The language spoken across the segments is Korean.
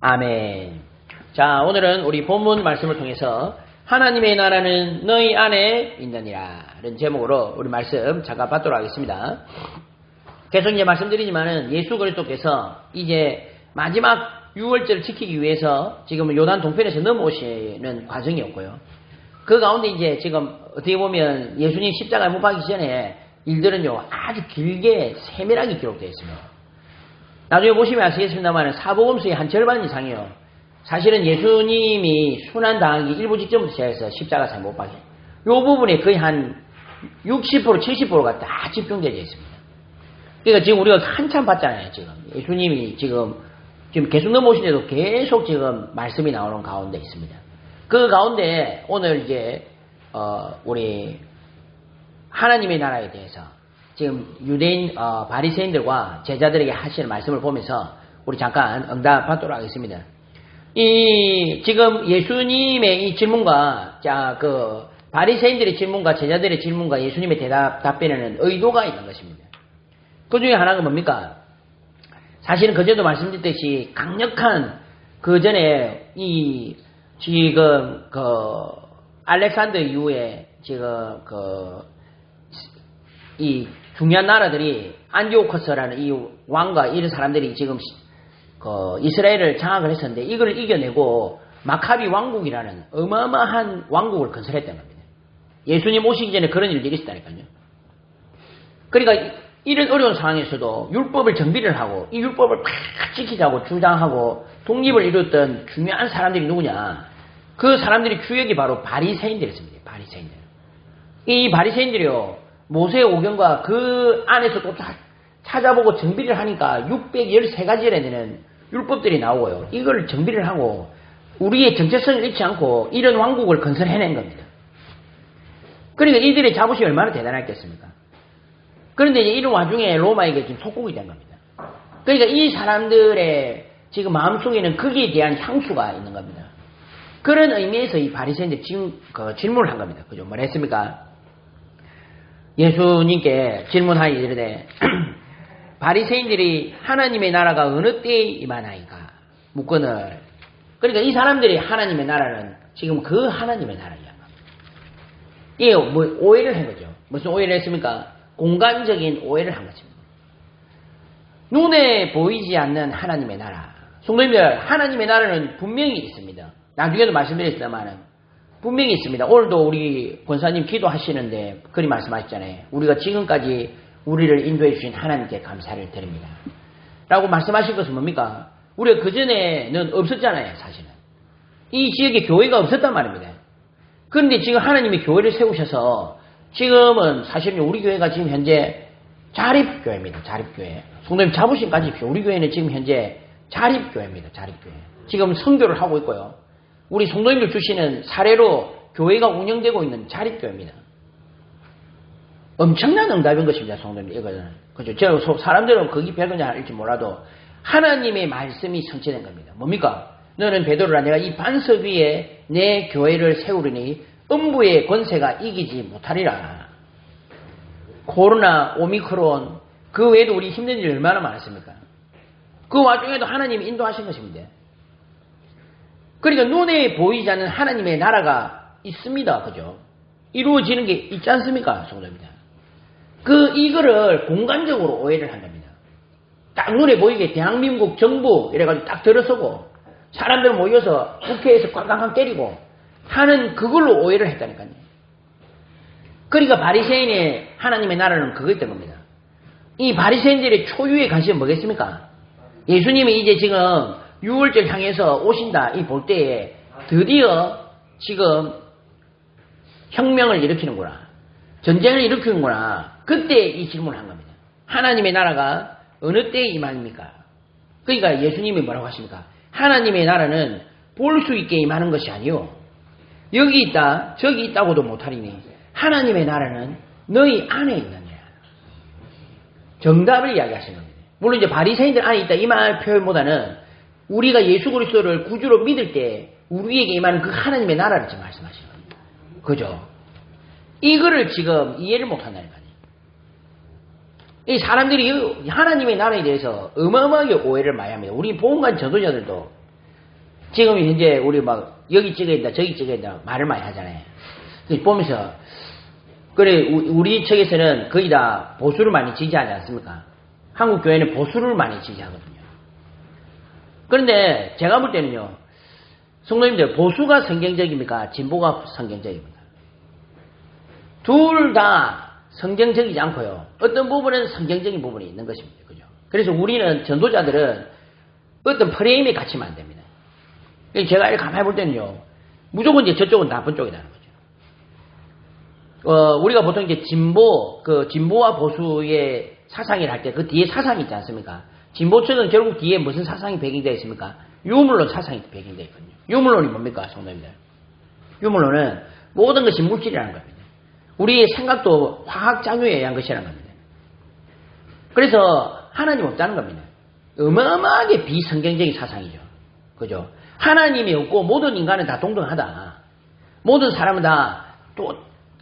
아멘. 자, 오늘은 우리 본문 말씀을 통해서 하나님의 나라는 너희 안에 있느니라 라는 제목으로 우리 말씀 잠깐 받도록 하겠습니다. 계속 이제 말씀드리지만은 예수 그리스도께서 이제 마지막 6월절을 지키기 위해서 지금 요단 동편에서 넘어오시는 과정이었고요. 그 가운데 이제 지금 어떻게 보면 예수님 십자가에 못 박히기 전에 일들은요 아주 길게 세밀하게 기록되어 있습니다. 나중에 보시면 아시겠습니다만 사복음서의 한 절반 이상이요. 사실은 예수님이 순환당하기 일부 직전부터 시작해서 십자가에 못 박혀. 이 부분에 거의 한 60%, 70%가 다 집중되어 있습니다. 그러니까 지금 우리가 한참 봤잖아요. 지금 예수님이 지금 계속 넘어오시는데도 계속 지금 말씀이 나오는 가운데 있습니다. 그 가운데 오늘 이제 우리 하나님의 나라에 대해서 지금 유대인 바리새인들과 제자들에게 하시는 말씀을 보면서 우리 잠깐 응답 받도록 하겠습니다. 이 지금 예수님의 이 질문과 그 바리새인들의 질문과 제자들의 질문과 예수님의 답변에는 의도가 있는 것입니다. 그 중에 하나가 뭡니까? 사실은 그전에도 말씀드렸듯이 강력한 그 전에 이 지금 알렉산더 이후에 지금 이 중요한 나라들이 안디오코스라는 이 왕과 이런 사람들이 지금 이스라엘을 장악을 했었는데 이걸 이겨내고 마카비 왕국이라는 어마어마한 왕국을 건설했던 겁니다. 예수님 오시기 전에 그런 일들이 있었다니까요. 그러니까 이런 어려운 상황에서도 율법을 정비를 하고 이 율법을 팍 지키자고 주장하고 독립을 이뤘던 중요한 사람들이 누구냐? 그 사람들이 주역이 바로 바리새인들이었습니다. 바리새인들. 이 바리새인들이요. 모세의 오경과 그 안에서 또 찾아보고 정비를 하니까 613가지에 되는 율법들이 나오고요. 이걸 정비를 하고 우리의 정체성을 잃지 않고 이런 왕국을 건설해낸 겁니다. 그러니까 이들의 자부심이 얼마나 대단했겠습니까? 그런데 이제 이런 와중에 로마에게 지금 속국이 된 겁니다. 그러니까 이 사람들의 지금 마음속에는 거기에 대한 향수가 있는 겁니다. 그런 의미에서 이 바리새인들이 지금 질문을 한 겁니다. 그죠? 뭐라 했습니까? 예수님께 질문하여 이르되 바리새인들이 하나님의 나라가 어느 때에 임하나이까 묻거늘. 그러니까 이 사람들이 하나님의 나라는 지금 그 하나님의 나라야. 이게 뭐 오해를 한 거죠. 무슨 오해를 했습니까? 공간적인 오해를 한 것입니다. 눈에 보이지 않는 하나님의 나라. 성도님들, 하나님의 나라는 분명히 있습니다. 나중에도 말씀드렸습니다만 분명히 있습니다. 오늘도 우리 권사님 기도하시는데 그리 말씀하셨잖아요. 우리가 지금까지 우리를 인도해 주신 하나님께 감사를 드립니다. 라고 말씀하신 것은 뭡니까? 우리가 그전에는 없었잖아요. 사실은. 이 지역에 교회가 없었단 말입니다. 그런데 지금 하나님이 교회를 세우셔서 지금은 사실은 우리 교회가 지금 현재 자립교회입니다. 자립교회. 성도님 자부심 가지십시오. 우리 교회는 지금 현재 자립교회입니다. 자립교회. 지금 선교를 하고 있고요. 우리 성도님들 주시는 사례로 교회가 운영되고 있는 자립교회입니다. 엄청난 응답인 것입니다. 성도님들 이거는. 그죠? 제가 사람들은 거기 별거냐 할지 몰라도 하나님의 말씀이 성취된 겁니다. 뭡니까? 너는 베드로라 내가 이 반석 위에 내 교회를 세우리니 음부의 권세가 이기지 못하리라. 코로나, 오미크론 그 외에도 우리 힘든 일이 얼마나 많았습니까? 그 와중에도 하나님이 인도하신 것입니다. 그러니까 눈에 보이지 않는 하나님의 나라가 있습니다. 그죠? 이루어지는 게 있지 않습니까? 성도입니다. 이거를 공간적으로 오해를 한 겁니다. 딱 눈에 보이게 대한민국 정부 이래가지고 딱 들어서고 사람들 모여서 국회에서 꽝꽝꽝 때리고 하는 그걸로 오해를 했다니까요. 그러니까 바리새인의 하나님의 나라는 그거였던 겁니다. 이 바리새인들의 초유의 관심은 뭐겠습니까? 예수님이 이제 지금 6월절 향해서 오신다 이 볼 때에 드디어 지금 혁명을 일으키는구나. 전쟁을 일으키는구나. 그때 이 질문을 한 겁니다. 하나님의 나라가 어느 때에 임합니까? 그러니까 예수님이 뭐라고 하십니까? 하나님의 나라는 볼 수 있게 임하는 것이 아니요. 여기 있다 저기 있다고도 못하리니 하나님의 나라는 너희 안에 있느냐. 정답을 이야기하시는 겁니다. 물론 이제 바리새인들 안에 있다 이 말 표현보다는 우리가 예수 그리스도를 구주로 믿을 때 우리에게 임하는 그 하나님의 나라를 지금 말씀하시는 겁니다. 그죠? 이거를 지금 이해를 못한다니까요. 이 사람들이 하나님의 나라에 대해서 어마어마하게 오해를 많이 합니다. 우리 보험관 전도자들도 지금 현재 우리 막 여기 찍어야 된다 저기 찍어야 된다 말을 많이 하잖아요. 보면서 그래 우리 측에서는 거의 다 보수를 많이 지지하지 않습니까? 한국 교회는 보수를 많이 지지하거든요. 그런데 제가 볼 때는요. 성도님들 보수가 성경적입니까? 진보가 성경적입니까? 둘 다 성경적이지 않고요. 어떤 부분은 성경적인 부분이 있는 것입니다. 그죠? 그래서 우리는 전도자들은 어떤 프레임에 갇히면 안 됩니다. 제가 이렇게 가만히 볼 때는요. 무조건 이제 저쪽은 나쁜 쪽이라는 거죠. 우리가 보통 이제 진보와 보수의 사상을 할 때 그 뒤에 사상이 있지 않습니까? 진보 측은 결국 뒤에 무슨 사상이 배경되어 있습니까? 유물론 사상이 배경되어 있거든요. 유물론이 뭡니까, 성도님들? 유물론은 모든 것이 물질이라는 겁니다. 우리의 생각도 화학장유에 의한 것이라는 겁니다. 그래서 하나님 없다는 겁니다. 어마어마하게 비성경적인 사상이죠. 그죠? 하나님이 없고 모든 인간은 다 동등하다. 모든 사람은 다 또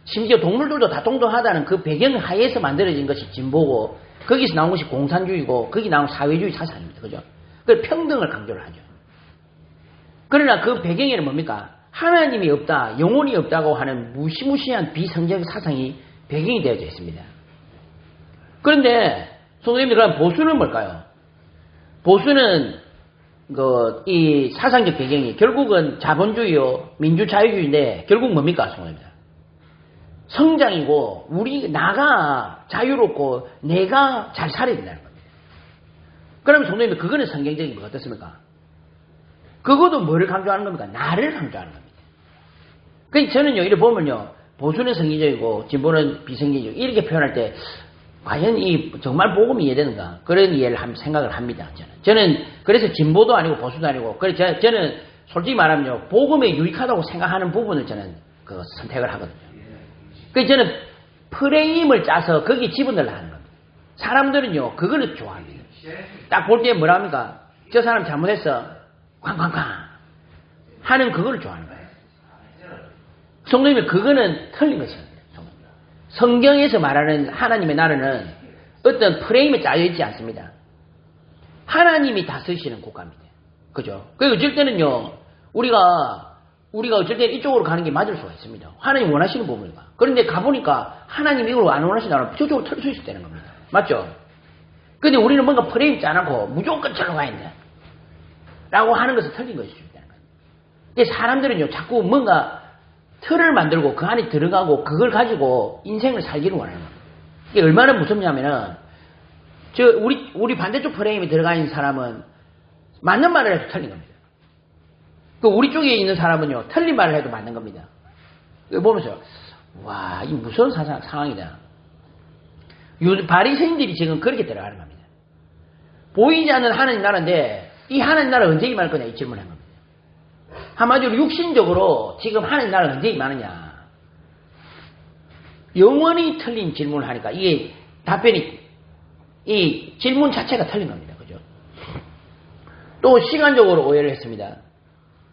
심지어 동물들도 다 동등하다는 그 배경 하에서 만들어진 것이 진보고 거기서 나온 것이 공산주의고 거기 나온 사회주의 사상입니다. 그죠? 그 평등을 강조를 하죠. 그러나 그 배경에는 뭡니까? 하나님이 없다, 영혼이 없다고 하는 무시무시한 비성경 사상이 배경이 되어져 있습니다. 그런데 성도님들 그럼 보수는 뭘까요? 보수는 이 사상적 배경이 결국은 자본주의요, 민주자유주의인데 결국 뭡니까, 성도님들? 성장이고 나가 자유롭고 내가 잘 살아야 된다는 겁니다. 그러면 성도님들 그거는 성경적인 거 어떻습니까? 그것도 뭐를 강조하는 겁니까? 나를 강조하는 겁니다. 그러니까 저는요, 이렇게 보면요, 보수는 성경적이고 진보는 비성경적이고 이렇게 표현할 때 과연 정말 복음이 이해되는가? 그런 이해를 생각을 합니다. 저는 그래서 진보도 아니고 보수도 아니고 그래서 저는 솔직히 말하면요, 복음에 유익하다고 생각하는 부분을 저는 선택을 하거든요. 그래서 저는 프레임을 짜서 거기에 집어넣으려 하는 겁니다. 사람들은요, 그거를 좋아합니다. 딱 볼 때 뭐라 합니까? 저 사람 잘못했어. 쾅쾅쾅 하는 그거를 좋아하는 거예요. 성도님들 그거는 틀린 것입니다. 성경에서 말하는 하나님의 나라는 어떤 프레임에 짜여 있지 않습니다. 하나님이 다스리시는 국가입니다. 그죠? 그리고 어쩔 때는요, 우리가 어쩔 때는 이쪽으로 가는 게 맞을 수가 있습니다. 하나님 원하시는 부분이니까. 그런데 가보니까 하나님 이걸 안 원하시다면 저쪽으로 털 수 있을 때는 겁니다. 맞죠? 근데 우리는 뭔가 프레임 짜놓고 무조건 저로 가야 된다 라고 하는 것은 틀린 것이죠. 근데 사람들은요, 자꾸 뭔가 틀을 만들고 그 안에 들어가고 그걸 가지고 인생을 살기를 원하는 겁니다. 이게 얼마나 무섭냐면은, 우리 반대쪽 프레임에 들어가 있는 사람은 맞는 말을 해도 틀린 겁니다. 우리 쪽에 있는 사람은요, 틀린 말을 해도 맞는 겁니다. 보면서, 와, 이 무서운 상황이다. 바리새인들이 지금 그렇게 들어가는 겁니다. 보이지 않는 하나님 나라인데, 이 하나님 나라 언제 임할 거냐, 이 질문을 한 겁니다. 한마디로 육신적으로 지금 하나님 나라 언제 임하느냐. 영원히 틀린 질문을 하니까 이게 답변이, 이 질문 자체가 틀린 겁니다. 그죠? 또 시간적으로 오해를 했습니다.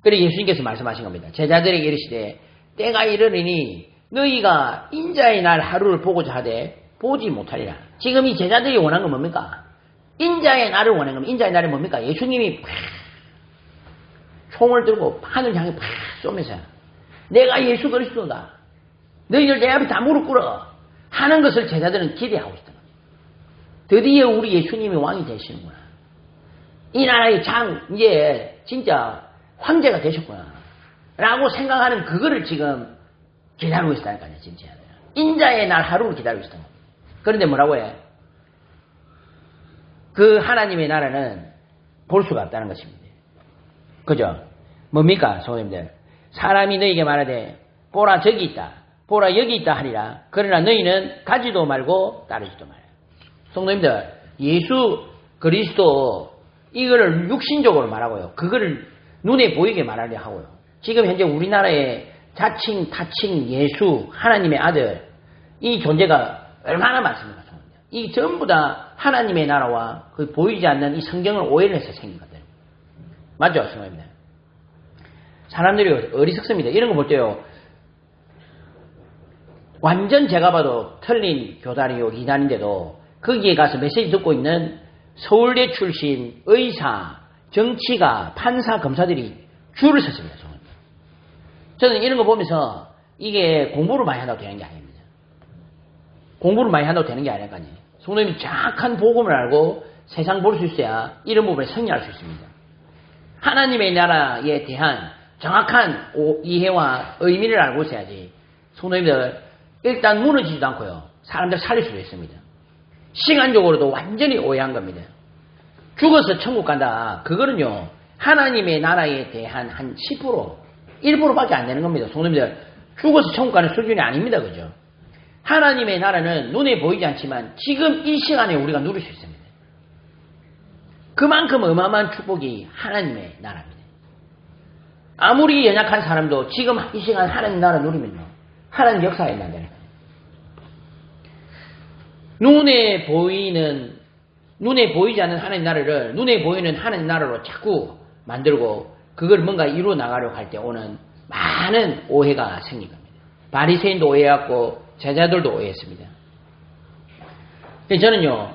그래 예수님께서 말씀하신 겁니다. 제자들에게 이르시되 때가 이르리니 너희가 인자의 날 하루를 보고자 하되 보지 못하리라. 지금 이 제자들이 원한 건 뭡니까? 인자의 날을 원한 겁니다. 인자의 날이 뭡니까? 예수님이 총을 들고 하늘 향해 팍 쏘면서 내가 예수 그리스도다. 너희들 내 앞에 다 무릎 꿇어 하는 것을 제자들은 기대하고 있던 겁니다. 드디어 우리 예수님이 왕이 되시는구나. 이 나라의 이제 진짜 황제가 되셨구나 라고 생각하는 그거를 지금 기다리고 있다니까요. 진짜 인자의 날 하루를 기다리고 있었던 겁니다. 그런데 뭐라고 해? 그 하나님의 나라는 볼 수가 없다는 것입니다. 그죠? 뭡니까, 성도님들? 사람이 너희에게 말하되 보라 저기 있다, 보라 여기 있다 하리라. 그러나 너희는 가지도 말고 따르지도 말아요. 성도님들, 예수 그리스도 이거를 육신적으로 말하고요. 그거를 눈에 보이게 말하려 하고요. 지금 현재 우리나라의 자칭 타칭 예수 하나님의 아들 이 존재가 얼마나 많습니까? 이 전부 다 하나님의 나라와 그 보이지 않는 이 성경을 오해를 해서 생긴 것들. 맞죠? 성도님들. 사람들이 어리석습니다. 이런 거 볼 때요. 완전 제가 봐도 틀린 교단이요, 이단인데도 거기에 가서 메시지 듣고 있는 서울대 출신 의사, 정치가, 판사, 검사들이 줄을 섰습니다. 저는 이런 거 보면서 이게 공부를 많이 한다고 되는 게 아닙니다. 공부를 많이 한다고 되는 게 아니라니까요. 성도님이 정확한 복음을 알고 세상 볼 수 있어야 이런 부분에 승리할 수 있습니다. 하나님의 나라에 대한 정확한 이해와 의미를 알고 있어야지 성도님들 일단 무너지지도 않고요. 사람들 살릴 수도 있습니다. 시간적으로도 완전히 오해한 겁니다. 죽어서 천국 간다. 그거는요. 하나님의 나라에 대한 한 10%, 1%밖에 안 되는 겁니다. 성도님들 죽어서 천국 가는 수준이 아닙니다. 그죠? 하나님의 나라는 눈에 보이지 않지만 지금 이 시간에 우리가 누릴 수 있습니다. 그만큼 어마어마한 축복이 하나님의 나라입니다. 아무리 연약한 사람도 지금 이 시간 하나님 나라 누리면요. 하나님 역사에 난다는 거예요. 눈에 보이지 않는 하나님 나라를 눈에 보이는 하나님 나라로 자꾸 만들고 그걸 뭔가 이루어 나가려고 할 때 오는 많은 오해가 생긴 겁니다. 바리새인도 오해했고 제자들도 오해했습니다. 저는요.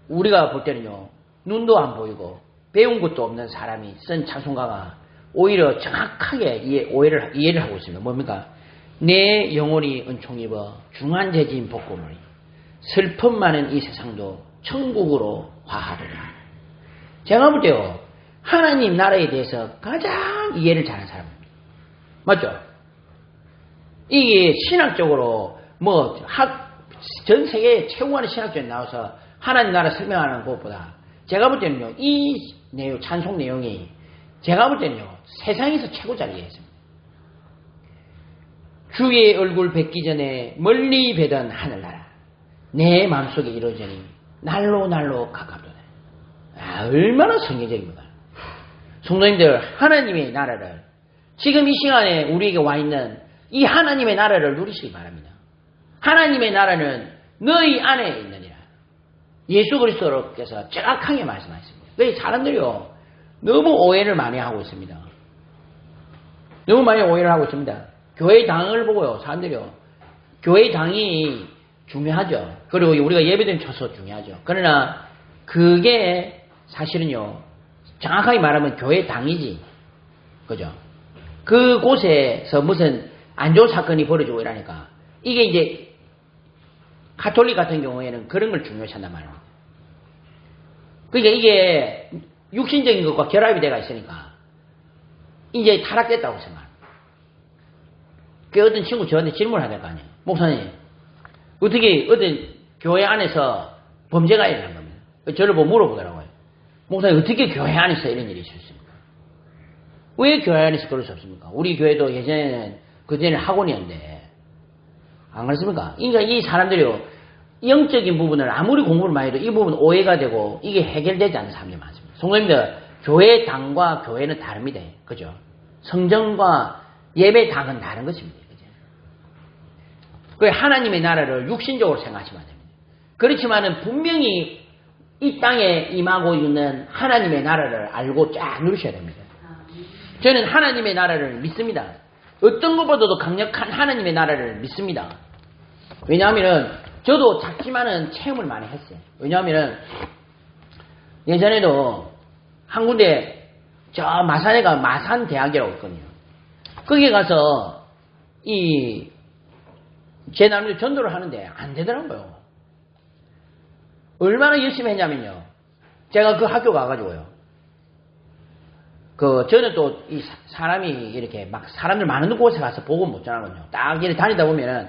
우리가 볼 때는요. 눈도 안 보이고 배운 것도 없는 사람이 쓴 찬송가가 오히려 정확하게 이해를 하고 있습니다. 뭡니까? 내 영혼이 은총 입어 중한 재진 복고물이 슬픔 많은 이 세상도 천국으로 화하리라. 제가 볼 때요. 하나님 나라에 대해서 가장 이해를 잘하는 사람입니다. 맞죠? 이게 신학적으로 전 세계 최고 많은 신학자에 나와서 하나님 나라 설명하는 것보다 제가 볼 때는요. 이 내용, 찬송 내용이 제가 볼 때는요. 세상에서 최고 잘 이해했습니다. 주의 얼굴 뵙기 전에 멀리 뵈던 하늘나라 내 마음속에 이루어지니 날로 가깝도다. 얼마나 성경적입니까? 성도님들 하나님의 나라를 지금 이 시간에 우리에게 와 있는 이 하나님의 나라를 누리시기 바랍니다. 하나님의 나라는 너희 안에 있느니라. 예수 그리스도께서 정확하게 말씀하셨습니다. 왜 사람들이요 너무 오해를 많이 하고 있습니다. 너무 많이 오해를 하고 있습니다. 교회 당을 보고요 사람들이요 교회 당이 중요하죠. 그리고 우리가 예배드리는 처소 중요하죠. 그러나 그게 사실은요 정확하게 말하면 교회 당이지. 그죠? 그곳에서 무슨 안 좋은 사건이 벌어지고 이러니까 이게 이제 가톨릭 같은 경우에는 그런 걸 중요시한단 말이에요. 그러니까 이게 육신적인 것과 결합이 돼가 있으니까 이제 타락됐다고 생각합니다. 그 어떤 친구 저한테 질문을 하될 거 아니에요. 목사님 어떻게 어떤 교회 안에서 범죄가 일어난 겁니다. 저를 보고 물어보더라고요. 목사님 어떻게 교회 안에서 이런 일이 있을 수 있습니까? 왜 교회 안에서 그럴 수 없습니까? 우리 교회도 예전에는 그전에는 학원이었는데 안 그렇습니까? 그러니까 이 사람들이요 영적인 부분을 아무리 공부를 많이 해도 이 부분 오해가 되고 이게 해결되지 않는 사람들이 많습니다. 성도님들 교회 당과 교회는 다릅니다. 그죠? 성전과 예배 당은 다른 것입니다. 그죠? 그 하나님의 나라를 육신적으로 생각하시면 안 됩니다. 그렇지만은 분명히 이 땅에 임하고 있는 하나님의 나라를 알고 쫙 누리셔야 됩니다. 저는 하나님의 나라를 믿습니다. 어떤 것보다도 강력한 하나님의 나라를 믿습니다. 왜냐하면 저도 작지만은 체험을 많이 했어요. 왜냐하면 예전에도 한 군데 저 마산에가 마산대학이라고 있거든요. 거기에 가서 제 나름대로 전도를 하는데 안 되더라고요. 얼마나 열심히 했냐면요. 제가 그 학교 가가지고요. 저는 또 이 사람이 이렇게 막 사람들 많은 곳에 가서 복음 못 전하거든요. 딱 이렇게 다니다 보면은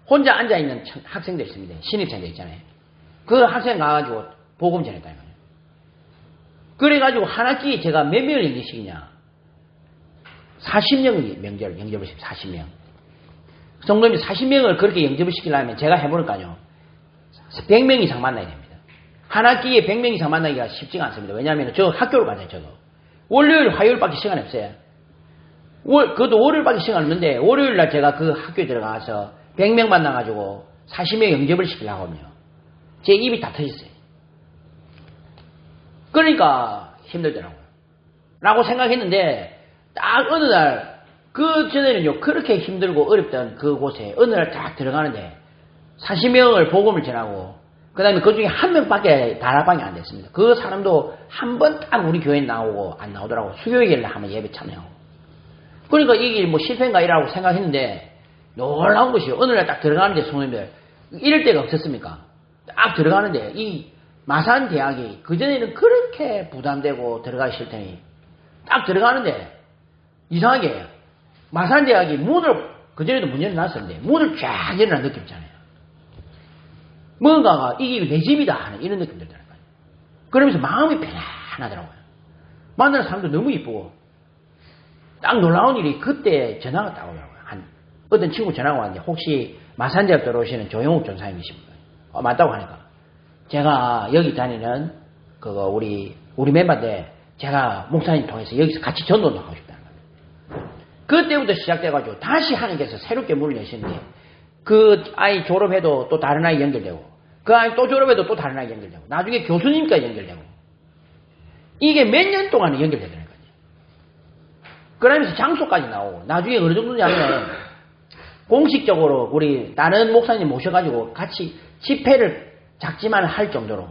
혼자 앉아있는 학생들 있습니다. 신입생들 있잖아요. 그 학생 가가지고 복음 전했다는 거예요. 그래가지고 한 학기에 제가 몇 명을 영접시키냐. 40명을 영접을 시킵니다. 40명. 성도님이 40명을 그렇게 영접을 시키려면 제가 해보니까요. 100명 이상 만나야 됩니다. 한 학기에 100명 이상 만나기가 쉽지가 않습니다. 왜냐하면 저 학교를 가잖아요. 저도. 월요일, 화요일밖에 시간이 없어요. 그것도 월요일밖에 시간이 없는데 월요일날 제가 그 학교에 들어가서 100명 만나가지고 40명 영접을 시키려고 하면 제 입이 다 터졌어요. 그러니까 힘들더라고요. 라고 생각했는데 딱 어느 날 그 전에는요 그렇게 힘들고 어렵던 그곳에 어느 날 딱 들어가는데 40명을 복음을 전하고 그 다음에 그 중에 한 명밖에 다락방이 안 됐습니다. 그 사람도 한 번 딱 우리 교회에 나오고 안 나오더라고. 수요일날 한번 예배 참여하고. 그러니까 이게 뭐 실패인가 이라고 생각했는데 놀라운 것이 어느 날 딱 들어가는데 성도님들 이럴 때가 없었습니까? 딱 들어가는데 이 마산 대학이 그전에는 그렇게 부담되고 들어가기 싫더니 딱 들어가는데 이상하게 마산 대학이 문을 그전에도 문 열어놨었는데 문을 쫙 열어놓은 느낌 있잖아요. 뭔가가 이게 내 집이다 하는 이런 느낌 들더라고요. 그러면서 마음이 편안하더라고요. 만나는 사람도 너무 이쁘고 딱 놀라운 일이 그때 전화가 딱 오더라고요. 어떤 친구 전화가 왔는데 혹시 마산대학 들어오시는 조영욱 전사님이십니까? 맞다고 하니까 제가 여기 다니는 그거 우리 멤버인데 제가 목사님 통해서 여기서 같이 전도를 하고 싶다는 거예요. 그때부터 시작돼가지고 다시 하나님께서 새롭게 문을 여시는데 그 아이 졸업해도 또 다른 아이 연결되고 그 아이 또 졸업해도 또 다른 아이 연결되고 나중에 교수님까지 연결되고 이게 몇 년 동안에 연결되더라고요. 그러면서 장소까지 나오고 나중에 어느 정도냐면 공식적으로 우리 다른 목사님 모셔가지고 같이 집회를 작지만 할 정도로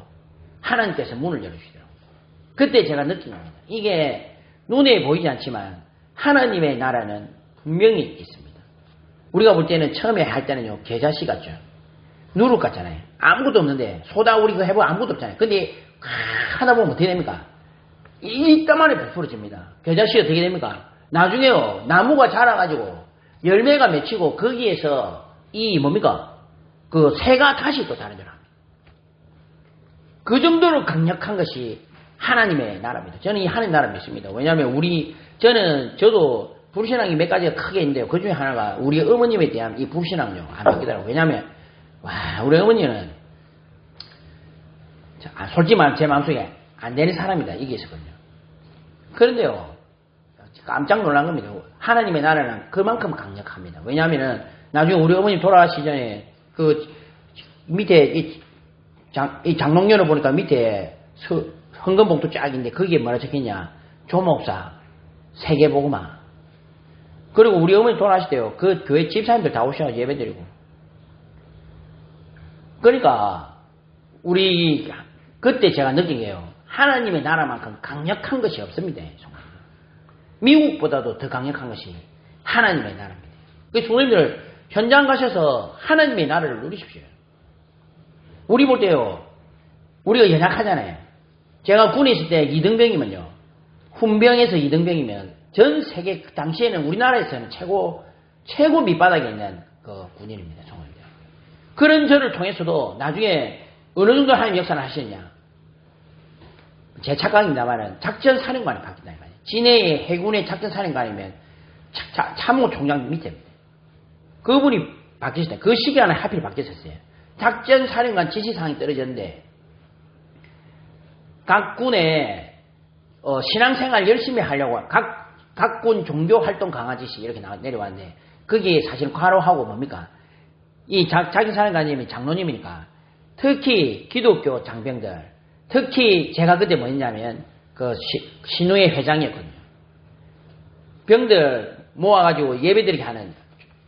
하나님께서 문을 열어주시더라고요. 그때 제가 느낀 겁니다. 이게 눈에 보이지 않지만 하나님의 나라는 분명히 있습니다. 우리가 볼 때는 처음에 할 때는요 계자씨 같죠. 누룩 같잖아요. 아무것도 없는데 소다 우리 그거 해보면 아무것도 없잖아요. 근데 하다 보면 어떻게 됩니까? 이따만에 부풀어집니다. 계자씨 어떻게 됩니까? 나중에요 나무가 자라가지고 열매가 맺히고 거기에서 이 뭡니까? 그 새가 다시 또 다른 줄 압니다. 그 정도로 강력한 것이 하나님의 나라입니다. 저는 이 하나님 나라 믿습니다. 왜냐하면 저도 불신앙이 몇 가지가 크게 있는데요. 그 중에 하나가 우리 어머님에 대한 이 불신앙요. 안 믿기더라고요. 왜냐하면 우리 어머니는 솔직히 말하면 제 마음속에 안 되는 사람이다. 이게 있었거든요. 그런데요. 깜짝 놀란 겁니다. 하나님의 나라는 그만큼 강력합니다. 왜냐하면 나중에 우리 어머님 돌아가시기 전에 그 밑에 이 장롱면을 보니까 밑에 헌금봉투 쫙 있는데 거기에 뭐라 적혀있냐. 조목사 세계복음화. 그리고 우리 어머니 돌아가실 때요. 그 교회 집사님들 다 오셔서 예배드리고. 그러니까 그때 제가 느낀 게요. 하나님의 나라만큼 강력한 것이 없습니다. 정말. 미국보다도 더 강력한 것이 하나님의 나라입니다. 그 성도님들 현장 가셔서 하나님의 나라를 누리십시오. 우리 볼 때요. 우리가 연약하잖아요. 제가 군에 있을 때 2등병이면요. 훈병에서 2등병이면 전 세계 당시에는 우리나라에서는 최고 밑바닥에 있는 그 군인입니다. 성도님들. 그런 저를 통해서도 나중에 어느 정도 하나님 역사를 하시느냐. 제 착각입니다만은 작전사령관이 바뀐다. 진해의 해군의 작전사령관이면 참모총장 밑에입니다. 그분이 바뀌셨다. 그 시기 안에 하필 바뀌었어요. 작전사령관 지시사항이 떨어졌는데 각 군에 신앙생활 열심히 하려고 각 군 종교활동 강화 지시 이렇게 내려왔는데 거기에 사실 과로하고 뭡니까? 이 작전사령관님이 장로님이니까 특히 기독교 장병들 특히 제가 그때 뭐였냐면 그 신우회 회장이었거든요. 병들 모아가지고 예배드리게 하는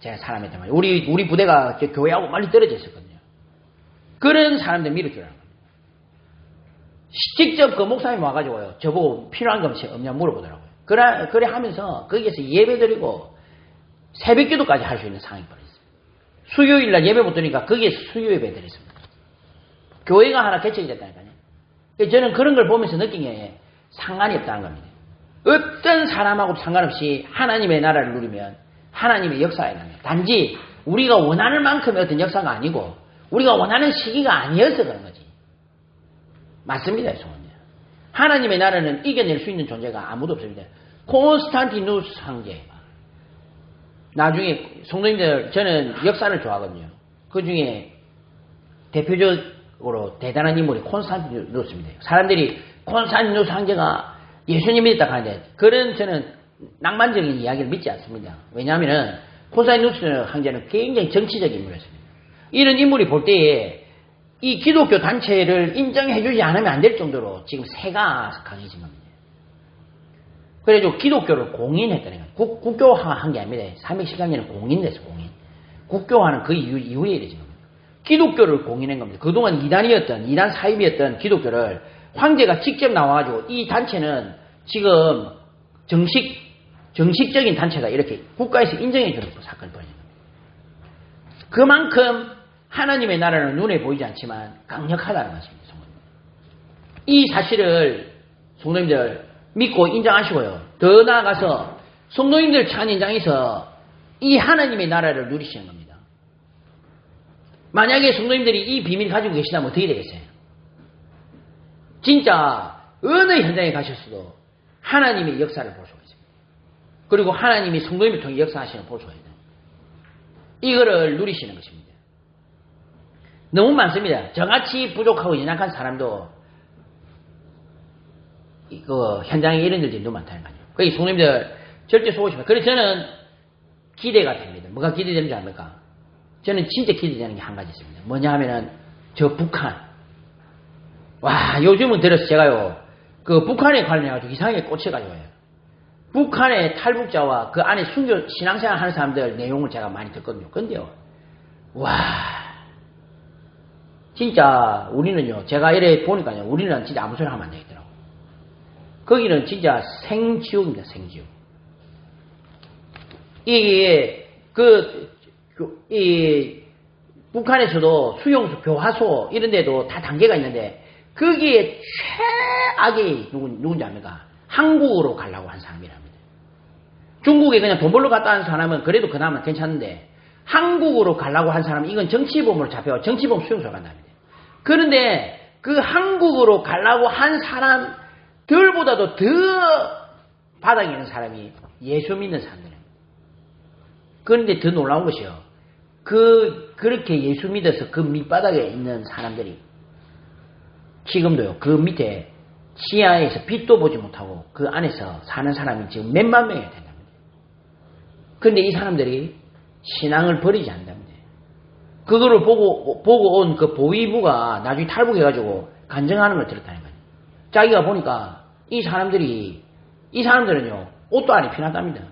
제가 사람이었단 말이에요. 우리 부대가 교회하고 멀리 떨어져 있었거든요. 그런 사람들 밀어주라는 겁니다. 직접 그 목사님 와가지고요. 저보고 필요한 거 없냐 물어보더라고요. 그래 하면서 거기에서 예배드리고 새벽기도까지 할 수 있는 상황이 벌어졌어요. 수요일날 예배 못 드리니까 거기에서 수요 예배 드렸습니다. 교회가 하나 개척이 됐다니까요. 저는 그런 걸 보면서 느낀 게 상관이 없다는 겁니다. 어떤 사람하고 상관없이 하나님의 나라를 누리면 하나님의 역사에 나옵니다. 단지 우리가 원하는 만큼의 어떤 역사가 아니고 우리가 원하는 시기가 아니어서 그런 거지. 맞습니다. 성원님. 하나님의 나라는 이겨낼 수 있는 존재가 아무도 없습니다. 콘스탄티누스 황제. 나중에 성도님들 저는 역사를 좋아하거든요. 그 중에 대표적으로 대단한 인물이 콘스탄티누스입니다. 사람들이 콘스탄티누스 황제가 예수님이었다 하는데 그런 저는 낭만적인 이야기를 믿지 않습니다. 왜냐하면 콘스탄티누스 황제는 굉장히 정치적인 인물이었습니다. 이런 인물이 볼 때에 이 기독교 단체를 인정해주지 않으면 안 될 정도로 지금 세가 강해진 겁니다. 그래가지고 기독교를 공인했다는 거예요. 국교화한 게 아닙니다. 314년에 공인됐어, 공인. 국교화는 그 이후에 이루어진 겁니다. 기독교를 공인한 겁니다. 그동안 이단 사입이었던 기독교를 황제가 직접 나와가지고 이 단체는 지금 정식적인 단체가 이렇게 국가에서 인정해주는 사건이 벌어진 겁니다. 그만큼 하나님의 나라는 눈에 보이지 않지만 강력하다는 것입니다. 이 사실을 성도님들 믿고 인정하시고요. 더 나아가서 성도님들 찬 현장에서 이 하나님의 나라를 누리시는 겁니다. 만약에 성도님들이 이 비밀 가지고 계시다면 어떻게 되겠어요? 진짜 어느 현장에 가셨어도 하나님의 역사를 볼 수가 있습니다. 그리고 하나님이 성도님을 통해 역사하시는 걸 볼 수가 있어요. 이거를 누리시는 것입니다. 너무 많습니다. 저같이 부족하고 연약한 사람도 현장에 이런 일들이 너무 많다는 거죠. 그러니까 성도님들 절대 속으시면. 그래서 저는 기대가 됩니다. 뭐가 기대되는 줄 압니까? 저는 진짜 기대되는 게 한 가지 있습니다. 뭐냐 하면은 저 북한. 와, 요즘은 들어서 제가요, 그 북한에 관련해가지고 이상하게 꽂혀가지고 해요. 북한의 탈북자와 그 안에 순교 신앙생활 하는 사람들 내용을 제가 많이 듣거든요. 근데요, 와, 진짜 우리는요, 제가 이래 보니까요, 우리는 진짜 아무 소리 하면 안 되겠더라고요. 거기는 진짜 생지옥입니다, 생지옥. 북한에서도 수용소, 교화소, 이런 데도 다 단계가 있는데, 거기에 최악이 누군지 압니까? 한국으로 가려고 한 사람이랍니다. 중국에 그냥 돈 벌러 갔다 한 사람은 그래도 그나마 괜찮은데, 한국으로 가려고 한 사람은 이건 정치범으로 잡혀가 정치범 수용소에 간답니다. 그런데 그 한국으로 가려고 한 사람들보다도 더 바닥에 있는 사람이 예수 믿는 사람들입니다. 그런데 더 놀라운 것이요. 그렇게 예수 믿어서 그 밑바닥에 있는 사람들이 지금도요, 그 밑에 지하에서 빛도 보지 못하고 그 안에서 사는 사람이 지금 몇만 명이 된답니다. 그런데 이 사람들이 신앙을 버리지 않는답니다. 그거를 보고 온 그 보위부가 나중에 탈북해가지고 간증하는 걸 들었다는 거예요. 자기가 보니까 이 사람들은요, 옷도 안 입혀놨답니다.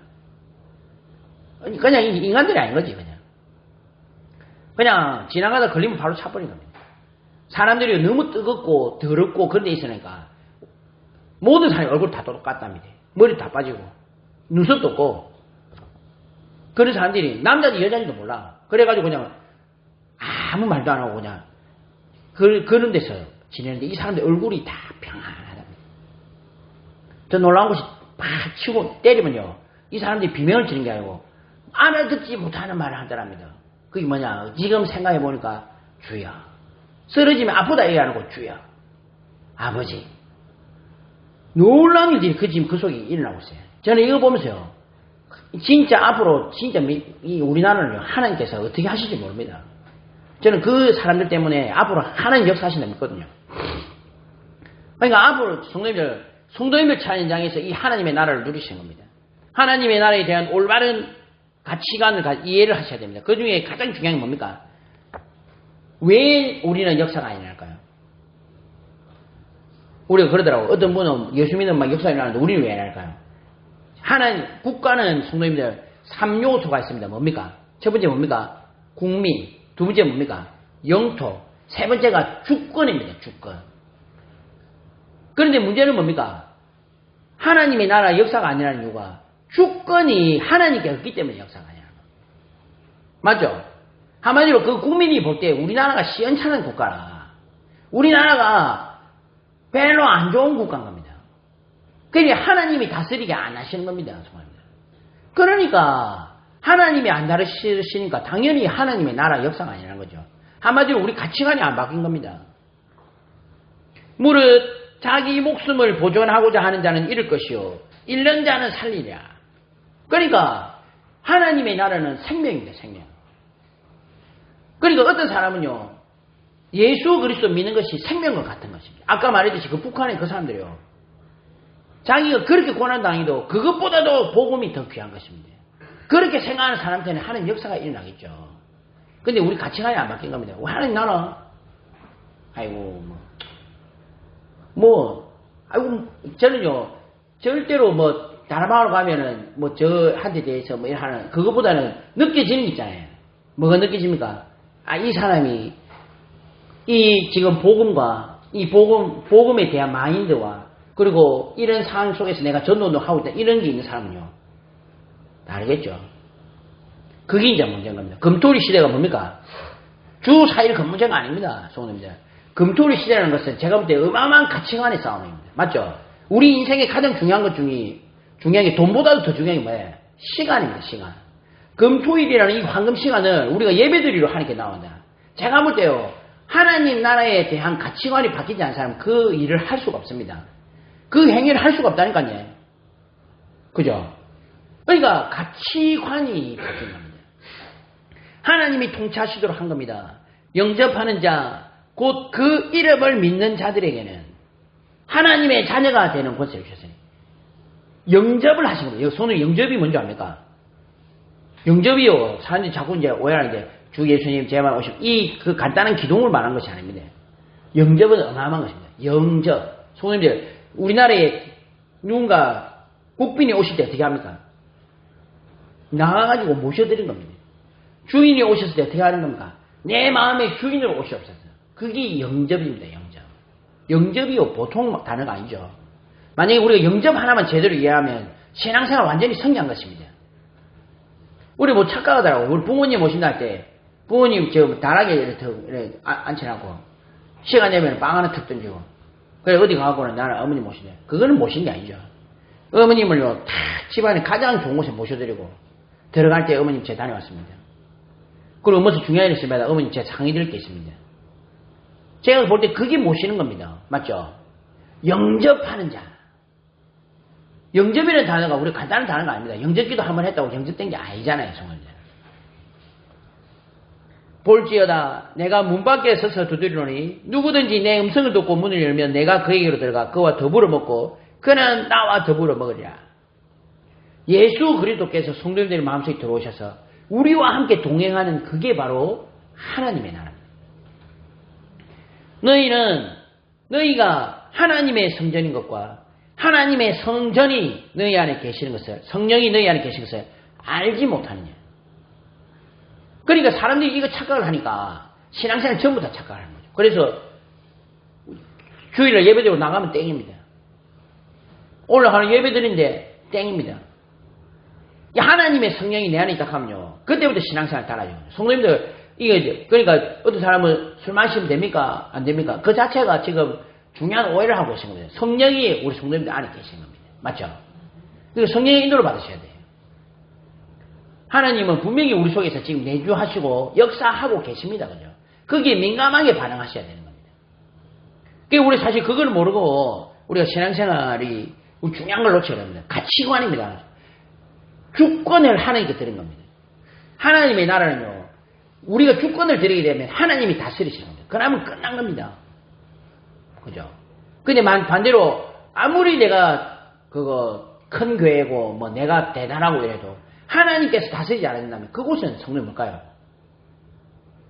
그냥 인간들이 아닌 거지, 그냥 지나가다 걸리면 바로 차버린 겁니다. 사람들이 너무 뜨겁고 더럽고 그런 데 있으니까 모든 사람이 얼굴 다 똑같답니다. 머리 다 빠지고 눈썹도 없고 그런 사람들이 남자인지 여자인지도 몰라. 그래가지고 그냥 아무 말도 안 하고 그냥 그런 데서 지내는데 이 사람들 얼굴이 다 평안하답니다. 더 놀라운 것이 팍 치고 때리면요, 이 사람들이 비명을 치는 게 아니고 알아듣지 못하는 말을 하더랍니다. 그게 뭐냐, 지금 생각해보니까 주여, 쓰러지면 아프다 얘기 안 하고 주여, 아버지. 놀라운 일들이 지금 그 속에 일어나고 있어요. 저는 이거 보면서요, 진짜 앞으로 진짜 이 우리나라는요, 하나님께서 어떻게 하실지 모릅니다. 저는 그 사람들 때문에 앞으로 하나님 역사하신다 믿거든요. 그러니까 앞으로 성도님들 찬 현장에서 이 하나님의 나라를 누리시는 겁니다. 하나님의 나라에 대한 올바른 가치관을 이해를 하셔야 됩니다. 그 중에 가장 중요한 게 뭡니까? 왜 우리는 역사가 안 일어날까요? 우리가 그러더라고요. 어떤 분은 예수 믿는 막 역사가 일어나는데 우리는 왜 안 일어날까요? 국가는 성도님들 3요소가 있습니다. 뭡니까? 첫 번째 뭡니까? 국민. 두 번째 뭡니까? 영토. 세 번째가 주권입니다. 주권. 그런데 문제는 뭡니까? 하나님의 나라 역사가 안 일어나는 이유가 주권이 하나님께 없기 때문에 역사가 아니야. 맞죠? 한마디로 그 국민이 볼 때 우리나라가 시원찮은 국가라. 우리나라가 별로 안 좋은 국가인 겁니다. 그러니까 하나님이 다스리게 안 하시는 겁니다. 그러니까 하나님이 안 다스리시니까 당연히 하나님의 나라 역사가 아니라는 거죠. 한마디로 우리 가치관이 안 바뀐 겁니다. 무릇 자기 목숨을 보존하고자 하는 자는 잃을 것이요 잃는 자는 살리랴. 그러니까 하나님의 나라는 생명입니다. 생명. 그러니까 어떤 사람은요, 예수 그리스도 믿는 것이 생명과 같은 것입니다. 아까 말했듯이 그 북한의 그 사람들이요, 자기가 그렇게 고난당해도 그것보다도 복음이 더 귀한 것입니다. 그렇게 생각하는 사람한테는 하나님 역사가 일어나겠죠. 근데 우리 가치관이 안 바뀐 겁니다. 하나님 나라, 아이고 아이고 저는요 절대로 다락방으로 가면은 저한테 대해서 하는 그거보다는 느껴지는 게 있잖아요. 뭐가 느껴집니까? 이 사람이 이 지금 복음과 이 복음에 대한 마인드와 그리고 이런 상황 속에서 내가 전도도 하고 있다 이런 게 있는 사람은요 다르겠죠. 그게 이제 문제인 겁니다. 금토리 시대가 뭡니까? 주 4일 근무제가 아닙니다. 성도님들. 금토리 시대라는 것은 제가 볼 때 어마어마한 가치관의 싸움입니다. 맞죠? 우리 인생에 가장 중요한 것 중에 중요한 게 돈보다도 더 중요한 게 뭐예요? 시간입니다. 시간. 금토일이라는 이 황금 시간을 우리가 예배드리러 하는 게 나온다. 제가 볼 때요. 하나님 나라에 대한 가치관이 바뀌지 않은 사람은 그 일을 할 수가 없습니다. 그 행위를 할 수가 없다니까요. 그죠? 그러니까 가치관이 바뀐 겁니다. 하나님이 통치하시도록 한 겁니다. 영접하는 자, 곧 그 이름을 믿는 자들에게는 하나님의 자녀가 되는 권세를 주셨으니 영접을 하신 겁니다. 손을 영접이 뭔지 압니까? 영접이요. 사람들이 자꾸 이제 오해하는데 주 예수님 제발 오시면 그 간단한 기동을 말한 것이 아닙니다. 영접은 어마어마한 것입니다. 영접. 손님들 우리나라에 누군가 국빈이 오실 때 어떻게 합니까? 나가가지고 모셔드린 겁니다. 주인이 오셨을 때 어떻게 하는 겁니까? 내 마음의 주인으로 오시옵소서. 그게 영접입니다. 영접. 영접이요. 보통 단어가 아니죠. 만약에 우리가 영접 하나만 제대로 이해하면 신앙생활 완전히 성장한 것입니다. 우리 뭐 착각하더라고. 우리 부모님 오신다 할 때 부모님 저 다락에 이렇게 앉혀놓고 시간 되면 빵 하나 툭 던지고 그래 어디 가고는 나는 어머님 모시네. 그거는 모신 게 아니죠. 어머님을요 다 집안에 가장 좋은 곳에 모셔드리고 들어갈 때 어머님 제 다녀왔습니다. 그리고 무슨 중요한 일 있으면 어머님 제 상의 드릴 게 있습니다. 제가 볼 때 그게 모시는 겁니다. 맞죠? 영접하는 자. 영접이라는 단어가 우리 간단한 단어가 아닙니다. 영접기도 한번 했다고 영접된 게 아니잖아요. 성원들. 볼지어다 내가 문 밖에 서서 두드리노니 누구든지 내 음성을 듣고 문을 열면 내가 그에게로 들어가 그와 더불어 먹고 그는 나와 더불어 먹으리라. 예수 그리스도께서 성도님들의 마음속에 들어오셔서 우리와 함께 동행하는 그게 바로 하나님의 나라입니다. 너희가 하나님의 성전인 것과 하나님의 성전이 너희 안에 계시는 것을 성령이 너희 안에 계시는 것을 알지 못하느냐. 그러니까 사람들이 이거 착각을 하니까 신앙생활 전부 다 착각을 하는 거죠. 그래서 주일날 예배드리고 나가면 땡입니다. 오늘 하는 예배드리는데 땡입니다. 하나님의 성령이 내 안에 있다 하면요. 그때부터 신앙생활 달라져요. 성도님들 이게 그러니까 어떤 사람은 술 마시면 됩니까? 안 됩니까? 그 자체가 지금 중요한 오해를 하고 계신 겁니다. 성령이 우리 성도님들 안에 계신 겁니다. 맞죠? 그리고 성령의 인도를 받으셔야 돼요. 하나님은 분명히 우리 속에서 지금 내주하시고 역사하고 계십니다. 그죠? 거기에 민감하게 반응하셔야 되는 겁니다. 그러니까 우리 사실 그걸 모르고 우리가 신앙생활이 중요한 걸 놓쳐야 됩니다. 가치관입니다. 주권을 하나님께 드린 겁니다. 하나님의 나라는요. 우리가 주권을 드리게 되면 하나님이 다스리시는 겁니다. 그러면 끝난 겁니다. 그죠? 근데 반대로 아무리 내가 큰 교회고 뭐 내가 대단하고 이래도 하나님께서 다스리지 않는다면 그곳은 성도님 뭘까요?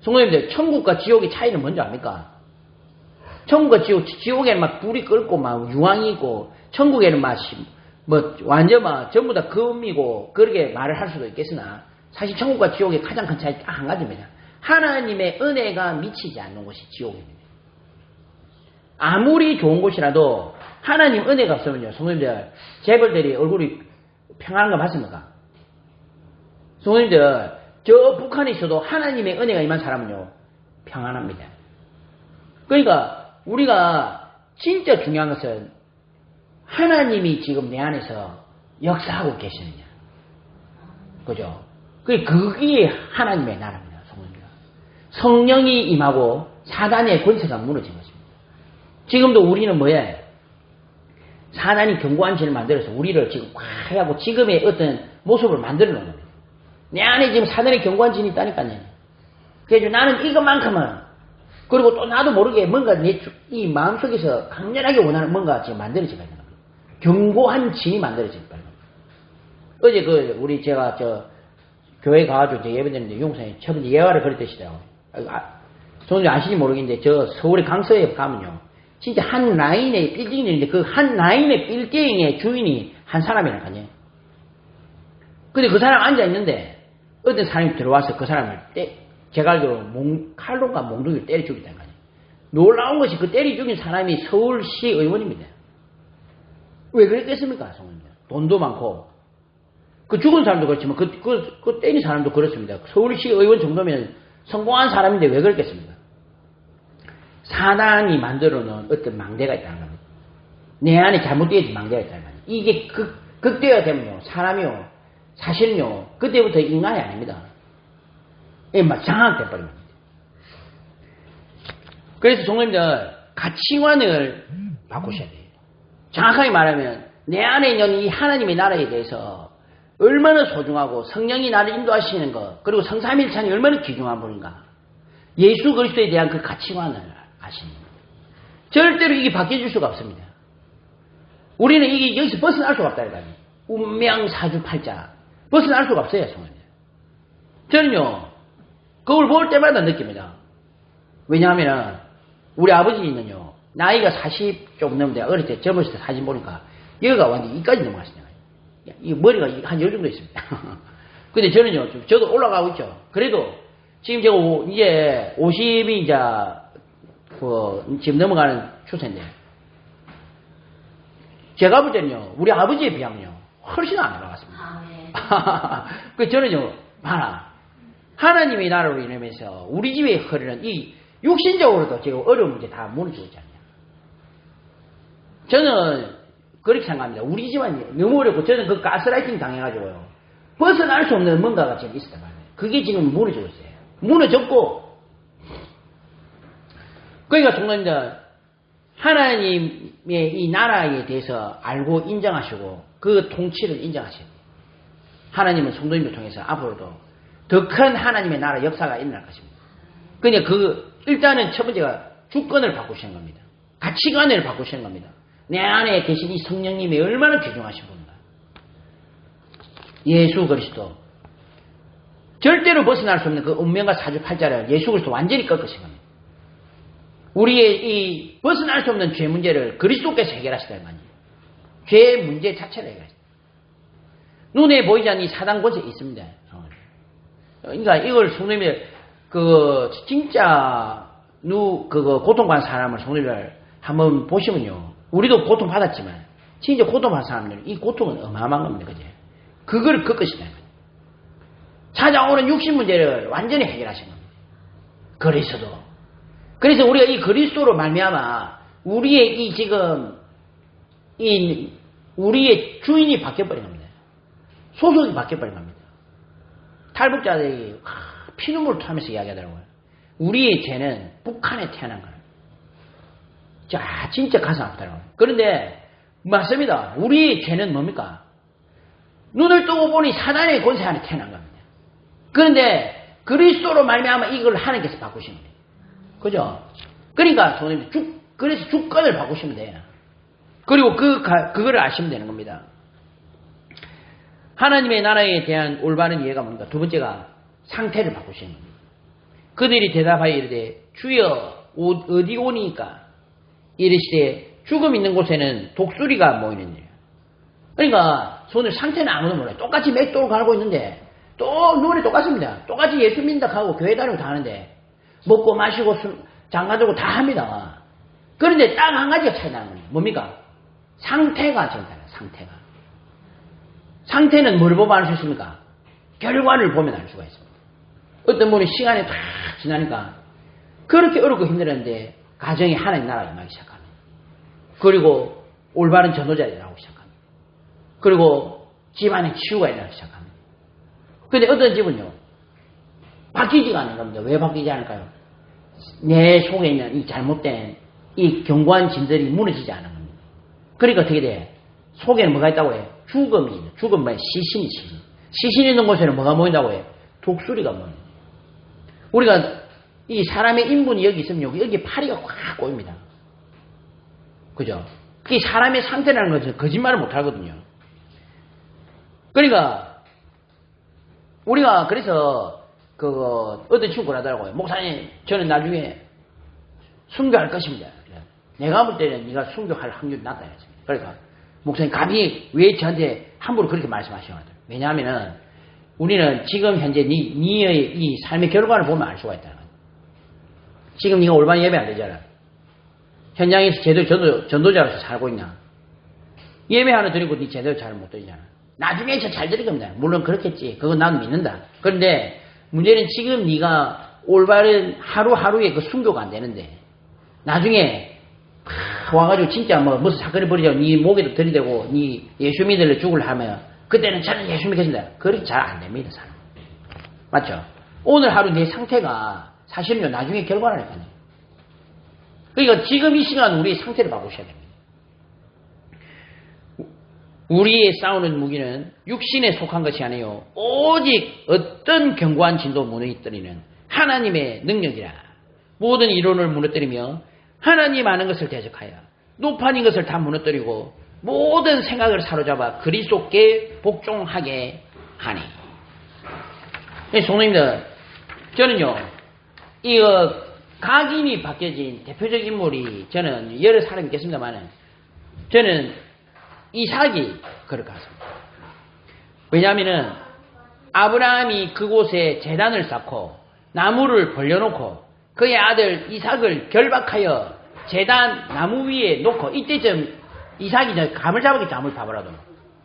성도님들 천국과 지옥의 차이는 뭔지 압니까? 천국과 지옥에는 막 불이 끓고 막 유황이 있고 천국에는 막 완전 막 전부 다 금이고 그렇게 말을 할 수도 있겠으나 사실 천국과 지옥의 가장 큰 차이 딱 한 가지입니다. 하나님의 은혜가 미치지 않는 곳이 지옥입니다. 아무리 좋은 곳이라도 하나님 은혜가 없으면요. 성도님들 재벌들이 얼굴이 평안한 거 봤습니까? 성도님들 저 북한에 있어도 하나님의 은혜가 임한 사람은요. 평안합니다. 그러니까 우리가 진짜 중요한 것은 하나님이 지금 내 안에서 역사하고 계시느냐. 그죠? 그게 하나님의 나라입니다. 성령입니다. 성령이 임하고 사단의 권세가 무너진 것입니다. 지금도 우리는 뭐예요? 사단이 견고한 진을 만들어서 우리를 지금 과하고 지금의 어떤 모습을 만들어 놓는 겁니다. 내 안에 지금 사단의 견고한 진이 있다니까요. 그래서 나는 이것만큼은 그리고 또 나도 모르게 뭔가 이 마음속에서 강렬하게 원하는 뭔가 지금 만들어지고 있는 겁니다. 견고한 진이 만들어지는 겁니다. 어제 제가 교회 가가지고 예배드렸는데 용사님 첫 번째 예화를 그렸듯이더라고요. 저는 아시지 모르겠는데 저 서울의 강서에 가면요. 진짜 한 라인의 빌딩이 있는데 그 한 라인의 빌딩의 주인이 한 사람이라니까요. 근데 그 사람 앉아있는데 어떤 사람이 들어와서 그 사람을 제가 알기로 칼로가 몽둥이를 때려 죽였다니까요. 놀라운 것이 그 때리 죽인 사람이 서울시 의원입니다. 왜 그랬겠습니까, 성도님들? 돈도 많고. 그 죽은 사람도 그렇지만 그 때린 사람도 그렇습니다. 서울시 의원 정도면 성공한 사람인데 왜 그랬겠습니까? 사단이 만들어 놓은 어떤 망대가 있다는 겁니다. 내 안에 잘못되어진 망대가 있다는 겁니다. 이게 극대화 되면요, 사람이요, 사실은요, 그때부터 인간이 아닙니다. 이게 막 장악돼 버립니다. 그래서 성도님들, 가치관을 바꾸셔야 돼요. 정확하게 말하면, 내 안에 있는 이 하나님의 나라에 대해서 얼마나 소중하고 성령이 나를 인도하시는 것, 그리고 성삼일찬이 얼마나 귀중한 분인가. 예수 그리스도에 대한 그 가치관을 아시는 겁니다. 절대로 이게 바뀌어질 수가 없습니다. 우리는 이게 여기서 벗어날 수가 없다. 운명 사주팔자. 벗어날 수가 없어요, 성도님. 저는요, 그걸 볼 때마다 느낍니다. 왜냐하면, 우리 아버지는요, 나이가 40 조금 넘는데, 어릴 때 젊었을 때 사진 보니까, 여기가 완전 이까지 넘어갔어요. 이 머리가 한 열 정도 있습니다. 근데 저는요, 저도 올라가고 있죠. 그래도, 지금 제가 이제 50이 이제, 지금 넘어가는 추세인데, 제가 볼 때는요, 우리 아버지에 비하면요, 훨씬 안 올라갔습니다. 그 저는요, 하나님의 나라로 인하면서 우리 집에 흐르는 이 육신적으로도 지금 어려운 문제 다 무너지고 있잖아요. 저는 그렇게 생각합니다. 우리 집안이 너무 어렵고 저는 그 가스라이팅 당해가지고요. 벗어날 수 없는 뭔가가 지금 있었단 말이에요. 그게 지금 무너지고 있어요. 무너졌고, 그러니까 성도님들, 하나님의 이 나라에 대해서 알고 인정하시고 그 통치를 인정하셔야 돼요. 하나님은 성도님을 통해서 앞으로도 더 큰 하나님의 나라 역사가 일어날 것입니다. 그러니까 일단은 첫 번째가 주권을 바꾸시는 겁니다. 가치관을 바꾸시는 겁니다. 내 안에 계신 이 성령님이 얼마나 귀중하신 분인가. 예수 그리스도. 절대로 벗어날 수 없는 그 운명과 사주팔자를 예수 그리스도 완전히 꺾으신 겁니다. 우리의 이 벗어날 수 없는 죄 문제를 그리스도께서 해결하시다 이 말이에요. 죄 문제 자체를 해결하시다. 눈에 보이지 않는 이 사단 권세 있습니다. 그러니까 이걸 성도님이 진짜 고통받는 사람을 성도님을 한번 보시면요. 우리도 고통 받았지만 진짜 고통받는 사람들 이 고통은 어마어마한 겁니다. 그죠? 그걸 꺾으시다 이 말이에요. 찾아오는 육신 문제를 완전히 해결하신 겁니다. 그래서 우리가 이 그리스도로 말미암아 우리의 우리의 주인이 바뀌어버린 겁니다. 소속이 바뀌어버린 겁니다. 탈북자들이 피눈물을 토하면서 이야기하더라고요. 우리의 죄는 북한에 태어난 거예요. 진짜 가슴 아프더라고요. 그런데 맞습니다. 우리의 죄는 뭡니까? 눈을 뜨고 보니 사단의 권세 안에 태어난 겁니다. 그런데 그리스도로 말미암아 이걸 하나님께서 바꾸신 거예요. 그죠? 그러니까 그래서 주권을 바꾸시면 돼요. 그리고 그거를 아시면 되는 겁니다. 하나님의 나라에 대한 올바른 이해가 뭡니까? 두 번째가 상태를 바꾸시는 겁니다. 그들이 대답하여 이르되 주여 어디 오니까 이르시되 죽음 있는 곳에는 독수리가 모이느니라. 그러니까 오늘 상태는 아무도 몰라요. 똑같이 맷돌 갈고 있는데 또 눈에 똑같습니다. 똑같이 예수 믿는다 하고 교회 다니고 다 하는데 먹고 마시고 장가들고 다 합니다. 그런데 딱 한 가지가 차이 나는 겁니다. 뭡니까? 상태가 지금 달라요. 상태는 뭘 보면 알 수 있습니까? 결과를 보면 알 수가 있습니다. 어떤 분이 시간이 다 지나니까 그렇게 어렵고 힘들었는데 가정이 하나님 나라에 임하기 시작합니다. 그리고 올바른 전도자들이 나오기 시작합니다. 그리고 집안에 치유가 일어나기 시작합니다. 그런데 어떤 집은요 바뀌지가 않는 겁니다. 왜 바뀌지 않을까요? 내 속에 있는 이 잘못된 이 견고한 진들이 무너지지 않은 겁니다. 그러니까 어떻게 돼? 속에는 뭐가 있다고 해요? 죽음이 있는, 죽음은 시신. 시신 있는 곳에는 뭐가 모인다고 해요? 독수리가 모입니다. 우리가 이 사람의 인분이 여기 있으면 여기 파리가 확 꼬입니다. 그죠? 그게 사람의 상태라는 것은 거짓말을 못 하거든요. 그러니까 우리가 그래서 어떤 친구가 하더라고요. 목사님, 저는 나중에 순교할 것입니다. 내가 볼 때는 네가 순교할 확률이 낮다. 그러니까 목사님 감히 왜 저한테 함부로 그렇게 말씀하시는 거예요? 왜냐하면은 우리는 지금 현재 네의 이 삶의 결과를 보면 알 수가 있다는 거예요. 지금 네가 올바른 예배 안 되잖아. 현장에서 제대로 전도자로서 살고 있나? 예배 하나 드리고 네 제대로 잘 못 드리잖아. 나중에 잘 드릴 겁니다. 물론 그렇겠지. 그건 나도 믿는다. 그런데 문제는 지금 네가 올바른 하루하루의 그 순교가 안 되는데 나중에 와가지고 진짜 무슨 사건이 벌어지고 네 목에도 들이대고 네 예수 믿을래 죽을래 하면 그때는 저는 예수 믿겠습니다. 그렇게 잘 안 됩니다. 사람. 맞죠? 오늘 하루 내 상태가 사실은요 나중에 결과라니까요. 그러니까 지금 이 시간 우리의 상태를 바꾸셔야 됩니다. 우리의 싸우는 무기는 육신에 속한 것이 아니요 오직 어떤 견고한 진도 무너뜨리는 하나님의 능력이라. 모든 이론을 무너뜨리며 하나님 아는 것을 대적하여 높아진 것을 다 무너뜨리고 모든 생각을 사로잡아 그리스도께 복종하게 하니. 성도님들, 저는요 이거 각인이 바뀌어진 대표적 인물이 저는 여러 사람이 있겠습니다만 저는 이삭이 그럴 것 같습니다. 왜냐하면 아브라함이 그곳에 제단을 쌓고 나무를 벌려놓고 그의 아들 이삭을 결박하여 제단 나무 위에 놓고 이때쯤 이삭이 감을 잡았겠지. 아무리 바보라도.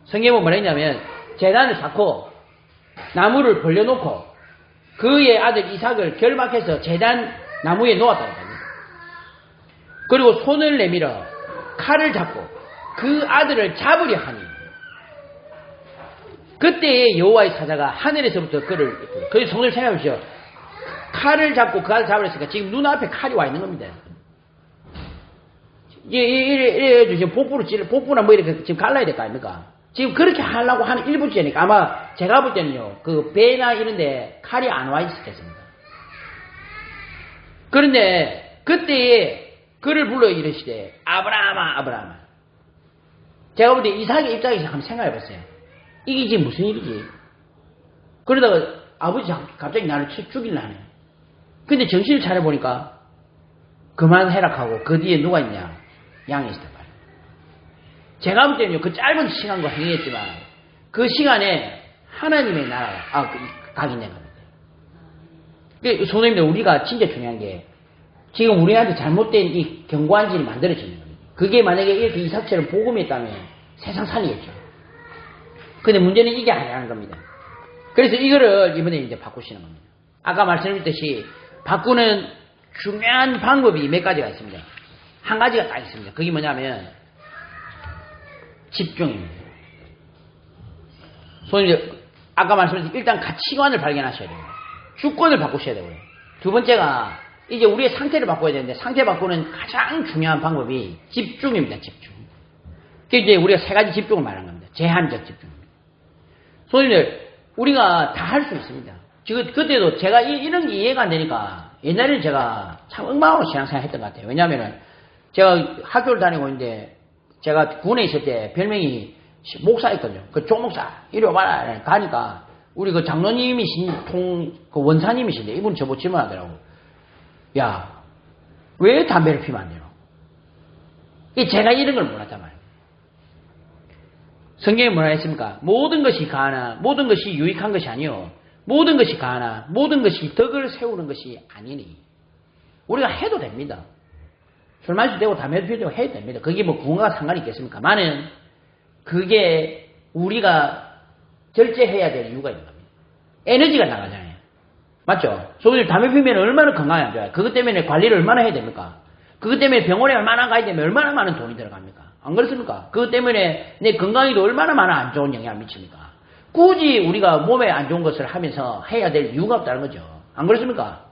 성경은 뭐라 했냐면 제단을 쌓고 나무를 벌려놓고 그의 아들 이삭을 결박해서 제단 나무에 놓았다는 겁니다. 그리고 손을 내밀어 칼을 잡고 그 아들을 잡으려 하니 그때에 여호와의 사자가 하늘에서부터 그를 그래서 성도님 생각해보시죠. 칼을 잡고 그 아들 잡으려 했으니까 지금 눈앞에 칼이 와 있는 겁니다. 이래 지금 복부나 뭐 이렇게 지금 갈라야 될 거 아닙니까? 지금 그렇게 하려고 하는 일부 전이니까 아마 제가 볼 때는요 그 배나 이런데 칼이 안 와 있었겠습니다. 그런데 그때에 그를 불러 이르시되 아브라함아 아브라함아. 제가 볼 때 이삭의 입장에서 한번 생각해 보세요. 이게 지금 무슨 일이지? 그러다가 아버지 갑자기 나를 죽이려 하네. 근데 정신을 차려보니까 그만해라 하고 그 뒤에 누가 있냐? 양이 있었단 말이에요. 제가 볼 때는요 그 짧은 시간과 행위했지만 그 시간에 하나님의 나라가 각인된 겁니다. 선생님들 우리가 진짜 중요한 게 지금 우리한테 잘못된 이 견고한 질이 만들어지는 겁니다. 그게 만약에 이렇게 이삭처럼 복음이 있다면 세상 살리겠죠. 근데 문제는 이게 아니라는 겁니다. 그래서 이거를 이번에 이제 바꾸시는 겁니다. 아까 말씀드렸듯이 바꾸는 중요한 방법이 몇 가지가 있습니다. 한 가지가 딱 있습니다. 그게 뭐냐면 집중입니다. 손님, 아까 말씀드린 일단 가치관을 발견하셔야 돼요. 주권을 바꾸셔야 되고요. 두 번째가 이제 우리의 상태를 바꿔야 되는데 상태 바꾸는 가장 중요한 방법이 집중입니다. 집중. 그게 이제 우리가 세 가지 집중을 말하는 겁니다. 제한적 집중입니다. 손님들, 우리가 다 할 수 있습니다. 지금 그때도 제가 이런 게 이해가 안 되니까 옛날에는 제가 참 엉망으로 신앙생활 했던 것 같아요. 왜냐하면 제가 학교를 다니고 있는데 제가 군에 있을 때 별명이 목사였거든요. 그 조목사 이리 와봐라 가니까 우리 그 장로님이신 그 원사님이신데 이분 저보고 질문하더라고. 야, 왜 담배를 피면 안 되노? 제가 이런 걸 몰랐단 말이에요. 성경에 뭐라 했습니까? 모든 것이 가하나 모든 것이 유익한 것이 아니요 모든 것이 가하나 모든 것이 덕을 세우는 것이 아니니. 우리가 해도 됩니다. 술 마셔도 되고 담배도 피워도 해도 됩니다. 그게 뭐 구원과 상관이 있겠습니까? 많은 그게 우리가 절제해야 될 이유가 있는 겁니다. 에너지가 나가잖아요. 맞죠? 소비자 담배 피우면 얼마나 건강에 안 좋아요. 그것 때문에 관리를 얼마나 해야 됩니까? 그것 때문에 병원에 얼마나 가야 되면 얼마나 많은 돈이 들어갑니까? 안 그렇습니까? 그것 때문에 내 건강에도 얼마나 많은 안 좋은 영향을 미칩니까? 굳이 우리가 몸에 안 좋은 것을 하면서 해야 될 이유가 없다는 거죠. 안 그렇습니까?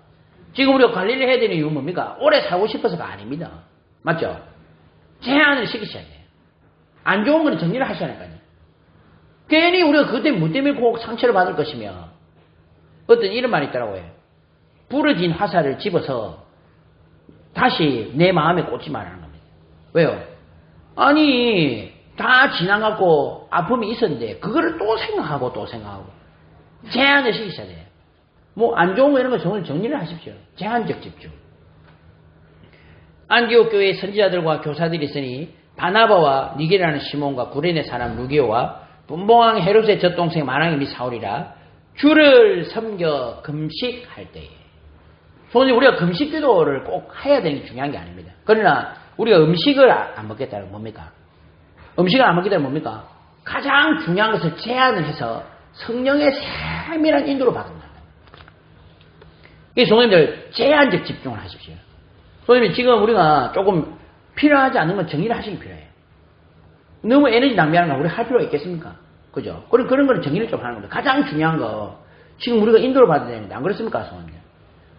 지금 우리가 관리를 해야 되는 이유는 뭡니까? 오래 살고 싶어서가 아닙니다. 맞죠? 제한을 시키셔야 돼요. 안 좋은 거는 정리를 하셔야 하니까요. 괜히 우리가 그것 때문에 뭐 때문에 꼭 상처를 받을 것이며 어떤 이런 말이 있더라고요. 부러진 화살을 집어서 다시 내 마음에 꽂지 말라는 겁니다. 왜요? 아니 다 지나가고 아픔이 있었는데 그거를 또 생각하고 또 생각하고 제한을 시키셔야 돼요. 뭐 안 좋은 거 이런 거 정리를 하십시오. 제한적 집중. 안디옥 교회의 선지자들과 교사들이 있으니 바나바와 니게라는 시몬과 구레네 사람 루기오와 분봉왕 헤롯의 젖동생 마랑이 및 사울이라 주를 섬겨 금식할 때에. 손이 우리가 금식 기도를 꼭 해야 되는 게 중요한 게 아닙니다. 그러나 우리가 음식을 안 먹겠다는 뭡니까? 음식을 안 먹겠다는 뭡니까? 가장 중요한 것을 제한을 해서 성령의 세밀한 인도로 받는다. 이 성도님들 제한적 집중을 하십시오. 성도님 지금 우리가 조금 필요하지 않은 건 정리를 하시기 필요해요. 너무 에너지 낭비하는 거 우리 할 필요가 있겠습니까? 그죠? 그런 거는 정리를 좀 하는 겁니다. 가장 중요한 거 지금 우리가 인도를 받아야 되는데 안 그렇습니까, 성도님들?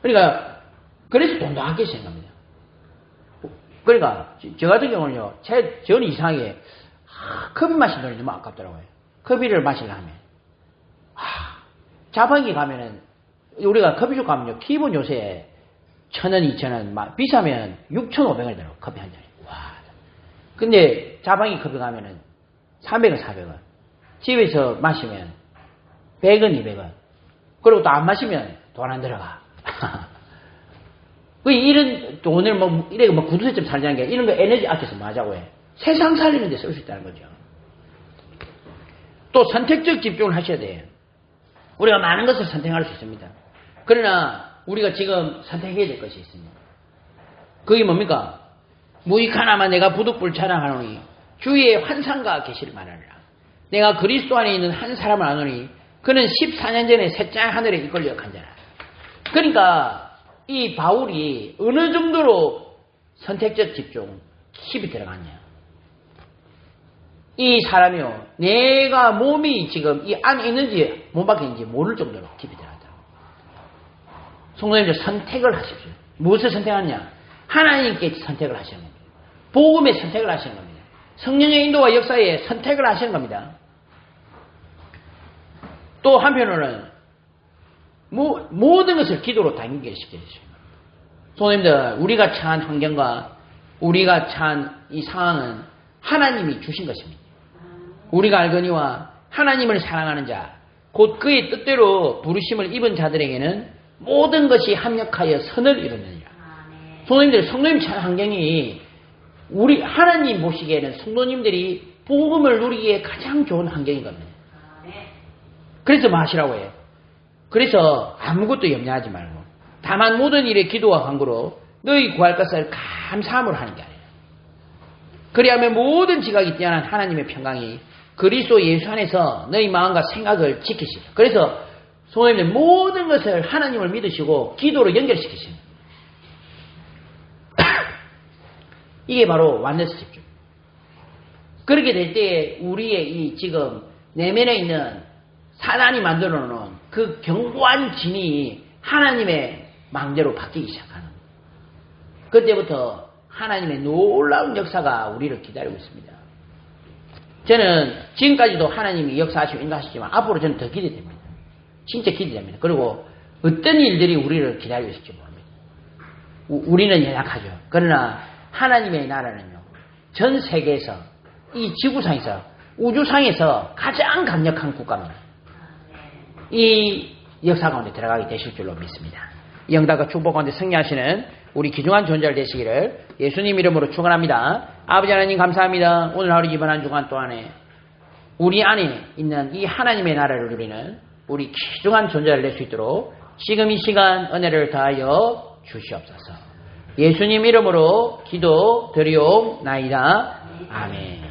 그러니까 그래서 돈도 아끼시는 겁니다. 그러니까 저 같은 경우는요, 저는 이상하게 커피 마시는 돈이 너무 아깝더라고요. 커피를 마시려면 자판기 가면은 우리가 커피숍 가면요, 기본 요새 1,000원, 2,000원, 비싸면 6,500원 되더라고, 커피 한 잔에. 와. 근데 자판기 커피 가면은 300원, 400원. 집에서 마시면 100원, 200원. 그리고 또 안 마시면 돈 안 들어가. 이런 돈을 이래 구두쇠점 살자는 게 이런 거 에너지 아껴서 뭐 하자고 해. 세상 살리는 데 쓸 수 있다는 거죠. 또 선택적 집중을 하셔야 돼요. 우리가 많은 것을 선택할 수 있습니다. 그러나 우리가 지금 선택해야 될 것이 있습니다. 그게 뭡니까? 무익하나마 내가 부득불 자랑하노니 주의 환상과 계시를 말하리라. 내가 그리스도 안에 있는 한 사람을 아노니 그는 14년 전에 셋째 하늘에 이끌려 간 자라. 그러니까 이 바울이 어느 정도로 선택적 집중 깊이 들어갔냐. 이 사람이요, 내가 몸이 지금 이 안에 있는지 몸 밖에 있는지 모를 정도로 깊이 들어갔다. 성도님들 선택을 하십시오. 무엇을 선택하느냐? 하나님께 선택을 하시는 겁니다. 복음에 선택을 하시는 겁니다. 성령의 인도와 역사에 선택을 하시는 겁니다. 또 한편으로는 모든 것을 기도로 다 연결시켜야 됩니다. 성도님들, 우리가 처한 환경과 우리가 처한 이 상황은 하나님이 주신 것입니다. 우리가 알거니와 하나님을 사랑하는 자, 곧 그의 뜻대로 부르심을 입은 자들에게는 모든 것이 합력하여 선을 이루느니라. 성도님들, 성도님 처한 환경이 우리 하나님 보시기에는 성도님들이 복음을 누리기에 가장 좋은 환경인 겁니다. 그래서 뭐 하시라고 해요? 그래서 아무것도 염려하지 말고 다만 모든 일에 기도와 간구로 너희 구할 것을 감사함으로 하는 게 아니에요. 그리하면 모든 지각이 뛰어난 하나님의 평강이 그리스도 예수 안에서 너희 마음과 생각을 지키시라. 그래서 성도님들 모든 것을 하나님을 믿으시고 기도로 연결시키시는 이게 바로 완전스 집중. 그렇게 될 때에 우리의 이 지금 내면에 있는 사단이 만들어 놓은 그 견고한 진이 하나님의 망대로 바뀌기 시작하는 거예요. 그때부터 하나님의 놀라운 역사가 우리를 기다리고 있습니다. 저는 지금까지도 하나님이 역사하시고 인도하시지만 앞으로 저는 더 기대됩니다. 진짜 기대됩니다. 그리고 어떤 일들이 우리를 기다리고 있을지 모릅니다. 우리는 연약하죠. 그러나 하나님의 나라는요, 전 세계에서 이 지구상에서 우주상에서 가장 강력한 국가입니다. 이 역사 가운데 들어가게 되실 줄로 믿습니다. 이 영달과 축복 가운데 승리하시는 우리 귀중한 존재를 되시기를 예수님 이름으로 축원합니다. 아버지 하나님 감사합니다. 오늘 하루 이번 한 주간 동안에 우리 안에 있는 이 하나님의 나라를 누리는 우리 귀중한 존재를 낼 수 있도록 지금 이 시간 은혜를 다하여 주시옵소서. 예수님 이름으로 기도 드리옵나이다. 아멘.